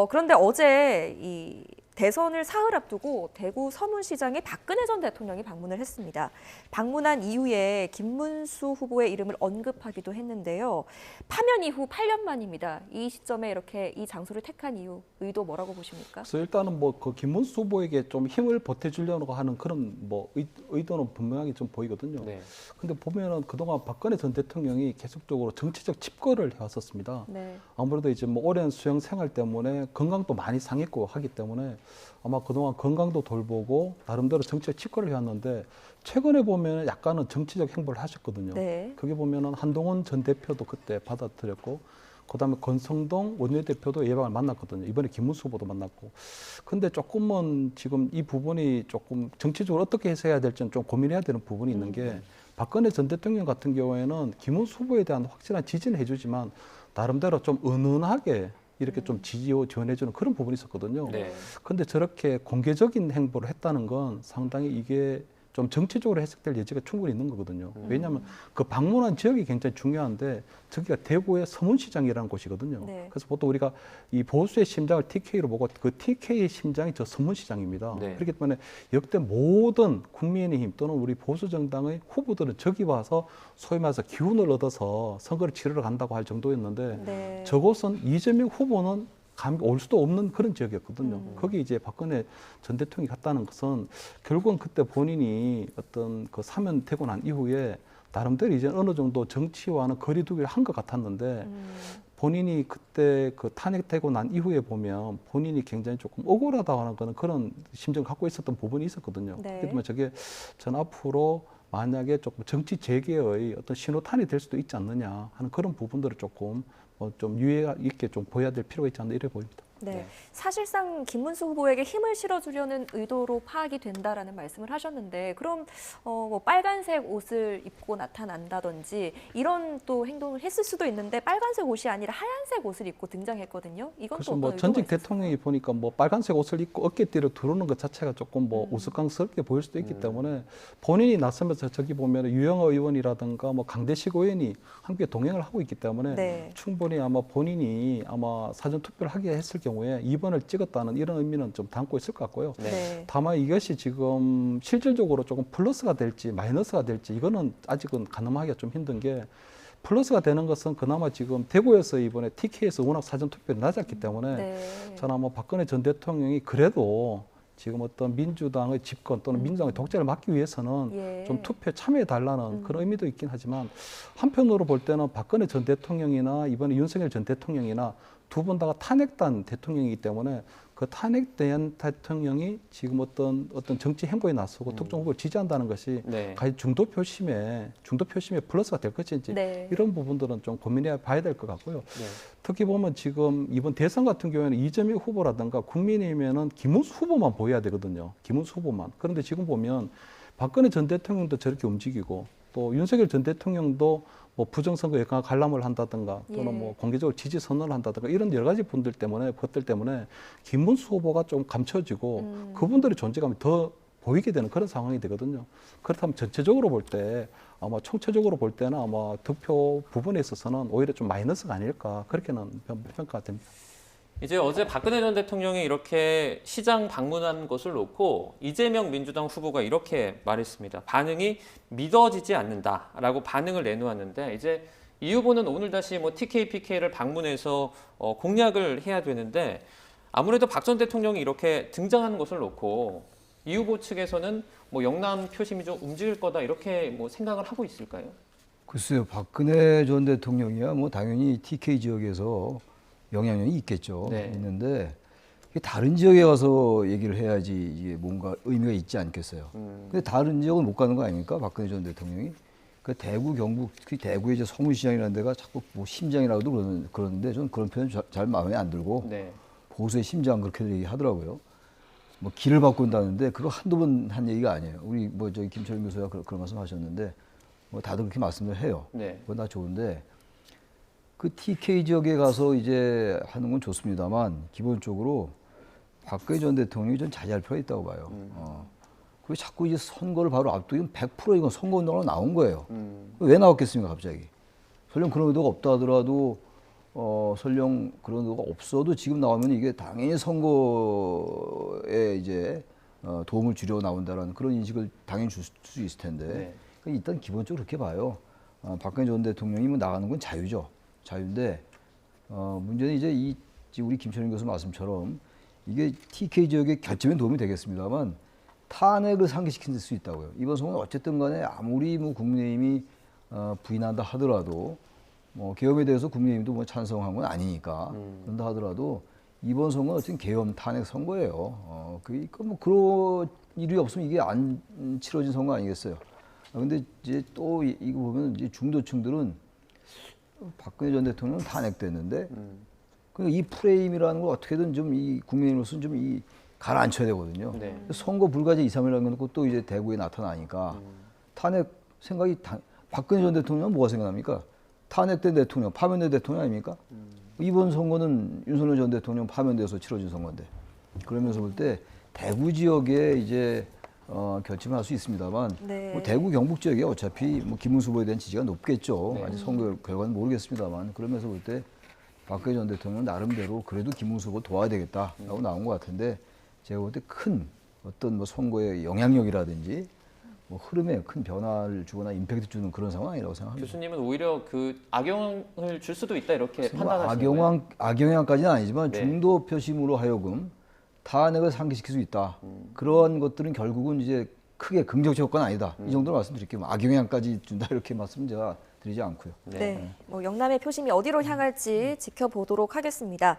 그런데 어제 이 대선을 사흘 앞두고 대구 서문시장에 박근혜 전 대통령이 방문을 했습니다. 방문한 이후에 김문수 후보의 이름을 언급하기도 했는데요. 파면 이후 8년 만입니다. 이 시점에 이렇게 이 장소를 택한 이유, 의도 뭐라고 보십니까? 그래서 일단은 뭐 그 김문수 후보에게 좀 힘을 보태주려고 하는 그런 뭐 의도는 분명하게 좀 보이거든요. 네. 근데 보면은 그동안 박근혜 전 대통령이 계속적으로 정치적 집거를 해왔었습니다. 네. 아무래도 이제 뭐 오랜 수영 생활 때문에 건강도 많이 상했고 하기 때문에 아마 그동안 건강도 돌보고 나름대로 정치적 집거를 해왔는데 최근에 보면 약간은 정치적 행보를 하셨거든요. 네. 그게 보면은 한동훈 전 대표도 그때 받아들였고 그다음에 권성동 원내대표도 예방을 만났거든요. 이번에 김문수 후보도 만났고. 근데 조금은 지금 이 부분이 조금 정치적으로 어떻게 해석해야 될지는 좀 고민해야 되는 부분이 있는 게 박근혜 전 대통령 같은 경우에는 김문수 후보에 대한 확실한 지지는 해주지만 나름대로 좀 은은하게 이렇게 좀 지원해주는 그런 부분이 있었거든요. 네. 근데 저렇게 공개적인 행보를 했다는 건 상당히 이게 좀 정치적으로 해석될 여지가 충분히 있는 거거든요. 왜냐하면 그 방문한 지역이 굉장히 중요한데 저기가 대구의 서문시장이라는 곳이거든요. 네. 그래서 보통 우리가 이 보수의 심장을 TK로 보고 그 TK의 심장이 저 서문시장입니다. 네. 그렇기 때문에 역대 모든 국민의힘 또는 우리 보수 정당의 후보들은 저기 와서 소위 말해서 기운을 얻어서 선거를 치르러 간다고 할 정도였는데 네. 저곳은 이재명 후보는 올 수도 없는 그런 지역이었거든요. 거기 이제 박근혜 전 대통령이 갔다는 것은 결국은 그때 본인이 어떤 그 사면 되고 난 이후에 나름대로 이제 어느 정도 정치와는 거리두기를 한 것 같았는데 본인이 그때 그 탄핵되고 난 이후에 보면 본인이 굉장히 조금 억울하다고 하는 거는 그런 심정을 갖고 있었던 부분이 있었거든요. 네. 그렇기 때문에 저게 전 앞으로 만약에 조금 정치 재개의 어떤 신호탄이 될 수도 있지 않느냐 하는 그런 부분들을 조금 좀 유의 있게 좀 보여야 될 필요가 있지 않나 이래 보입니다. 네. 네. 사실상 김문수 후보에게 힘을 실어주려는 의도로 파악이 된다라는 말씀을 하셨는데 그럼 뭐 빨간색 옷을 입고 나타난다든지 이런 또 행동을 했을 수도 있는데 빨간색 옷이 아니라 하얀색 옷을 입고 등장했거든요. 이건 그래서 또 뭐 어떤 전직 의도가 대통령이 보니까 뭐 빨간색 옷을 입고 어깨뒤로 들어오는 것 자체가 조금 뭐 우스꽝스럽게 보일 수도 있기 때문에 본인이 나서면서 저기 보면 유영하 의원이라든가 뭐 강대식 의원이 함께 동행을 하고 있기 때문에 네. 충분히 아마 본인이 아마 사전 투표를 하게 했을 경우에 2번을 찍었다는 이런 의미는 좀 담고 있을 것 같고요. 네. 네. 다만 이것이 지금 실질적으로 조금 플러스가 될지 마이너스가 될지 이거는 아직은 가늠하기가 좀 힘든 게 플러스가 되는 것은 그나마 지금 대구에서 이번에 TK에서 워낙 사전 투표가 낮았기 때문에 네. 저는 아마 박근혜 전 대통령이 그래도 지금 어떤 민주당의 집권 또는 민주당의 독재를 막기 위해서는 예. 좀 투표에 참여해 달라는 그런 의미도 있긴 하지만 한편으로 볼 때는 박근혜 전 대통령이나 이번에 윤석열 전 대통령이나 두 분 다가 탄핵된 대통령이기 때문에 그 탄핵된 대통령이 지금 어떤 정치 행보에 나서고 특정 후보를 지지한다는 것이 네. 과연 중도 표심에 플러스가 될 것인지 네. 이런 부분들은 좀 고민해 봐야 될 것 같고요. 네. 특히 보면 지금 이번 대선 같은 경우에는 이재명 후보라든가 국민의힘에는 김문수 후보만 보여야 되거든요. 김문수 후보만. 그런데 지금 보면 박근혜 전 대통령도 저렇게 움직이고 또 윤석열 전 대통령도 뭐 부정선거 여가 관람을 한다든가 또는 예. 뭐 공개적으로 지지 선언을 한다든가 이런 여러 가지 것들 때문에 김문수 후보가 좀 감춰지고 그분들의 존재감이 더 보이게 되는 그런 상황이 되거든요. 그렇다면 전체적으로 볼 때 아마 총체적으로 볼 때는 아마 득표 부분에 있어서는 오히려 좀 마이너스가 아닐까 그렇게는 평가가 됩니다. 이제 어제 박근혜 전 대통령이 이렇게 시장 방문한 것을 놓고 이재명 민주당 후보가 이렇게 말했습니다. 반응이 믿어지지 않는다라고 반응을 내놓았는데 이제 이 후보는 오늘 다시 뭐 TK, PK를 방문해서 공략을 해야 되는데 아무래도 박 전 대통령이 이렇게 등장하는 것을 놓고 이 후보 측에서는 뭐 영남 표심이 좀 움직일 거다 이렇게 뭐 생각을 하고 있을까요? 글쎄요, 박근혜 전 대통령이야 뭐 당연히 TK 지역에서 영향력이 있겠죠. 네. 있는데 다른 지역에 와서 얘기를 해야지 이게 뭔가 의미가 있지 않겠어요. 근데 다른 지역은 못 가는 거 아닙니까? 박근혜 전 대통령이. 그 대구, 경북, 특히 대구의 이제 서문시장이라는 데가 자꾸 뭐 심장이라고도 그러는데 저는 그런 표현 잘 마음에 안 들고 네. 보수의 심장 그렇게 얘기하더라고요. 뭐 길을 바꾼다는데 그거 한두 번 한 얘기가 아니에요. 우리 뭐 저기 김철민 교수가 그런 말씀 하셨는데 뭐 다들 그렇게 말씀을 해요. 네. 그건 다 좋은데 그 TK 지역에 가서 이제 하는 건 좋습니다만 기본적으로 박근혜 전 대통령이 좀 자제할 필요가 있다고 봐요. 그리고 자꾸 이제 선거를 바로 앞두고 100% 이건 선거운동으로 나온 거예요. 왜 나왔겠습니까 갑자기? 설령 그런 의도가 없다 하더라도 설령 그런 의도가 없어도 지금 나오면 이게 당연히 선거에 이제 도움을 주려 나온다라는 그런 인식을 당연히 줄 수 있을 텐데 네. 그러니까 일단 기본적으로 그렇게 봐요. 박근혜 전 대통령이 뭐 나가는 건 자유죠. 자유인데 문제는 이제 우리 김철인 교수 말씀처럼 이게 TK 지역의 결점에 도움이 되겠습니다만 탄핵을 상기시킬 수 있다고요. 이번 선거는 어쨌든 간에 아무리 뭐 국민의힘이 부인한다 하더라도 뭐 계엄에 대해서 국민의힘도 뭐 찬성한 건 아니니까 그런다 하더라도 이번 선거는 어쨌든 계엄 탄핵 선거예요. 그러니까 뭐 그런 일이 없으면 이게 안 치러진 선거 아니겠어요. 근데 이제 또 이거 보면 이제 중도층들은 박근혜 전 대통령은 탄핵됐는데 이 프레임이라는 걸 어떻게든 좀 이 국민으로서는 좀 이 가라앉혀야 되거든요. 네. 선거 불가제 2, 3일이라는 것도 또 이제 대구에 나타나니까 탄핵 생각이 박근혜 전 대통령은 뭐가 생각납니까? 탄핵된 대통령, 파면된 대통령 아닙니까? 이번 선거는 윤석열 전 대통령 파면돼서 치러진 선거인데 그러면서 볼 때 대구 지역에 이제 결집을 할 수 있습니다만 네. 뭐 대구 경북 지역에 어차피 뭐 김문수 후보에 대한 지지가 높겠죠. 네. 아직 선거 결과는 모르겠습니다만 그러면서 볼 때 박근혜 전 대통령은 나름대로 그래도 김문수 후보 도와야 되겠다라고 나온 것 같은데 제가 볼 때 큰 어떤 뭐 선거의 영향력이라든지 뭐 흐름에 큰 변화를 주거나 임팩트 주는 그런 상황 아니라고 생각합니다. 교수님은 오히려 그 악영을 줄 수도 있다 이렇게 판단하시는 거예요? 악영향까지는 아니지만 네. 중도 표심으로 하여금 탄핵을 상기시킬 수 있다. 그러한 것들은 결국은 이제 크게 긍정적 효과는 아니다. 이 정도로 말씀드릴게요. 악영향까지 준다 이렇게 말씀 제가 드리지 않고요. 네. 뭐 영남의 표심이 어디로 향할지 지켜보도록 하겠습니다.